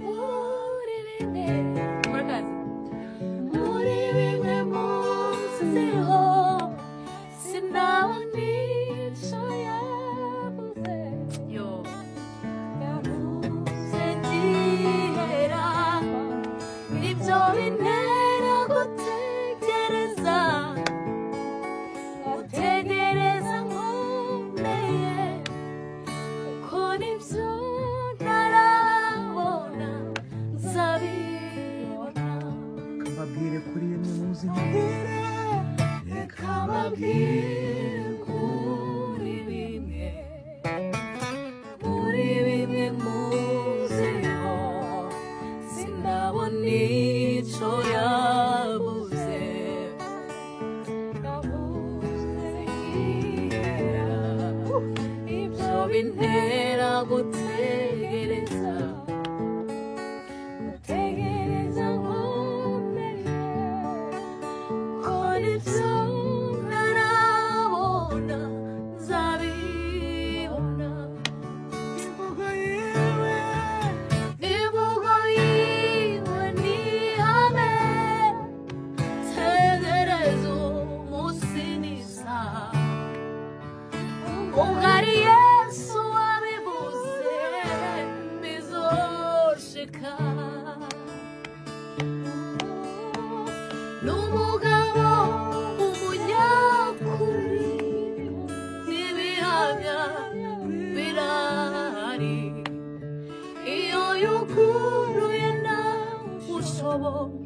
muri bimwe murakazi muri bimwe muziho sinabona icyo yavuze yo yavuze gihera nibyo bintera gutegereza nkomeye ko nibyo ntarabona nzabibona kababwire kuri iyo muzi reka babwire kuri bimwe muri bimwe muziho sinabona icyo yabuze ibyo bintera gutegereza nkomeye ko nibyo ntarabona nzabibona imvugo yiwe ni ihame tegereza umunsi n'isaha ugari Yesu wabivuze bizoshika n'umugabo umunyakuri n'ibihamya birahari iyo yuguruye nawe ushoboye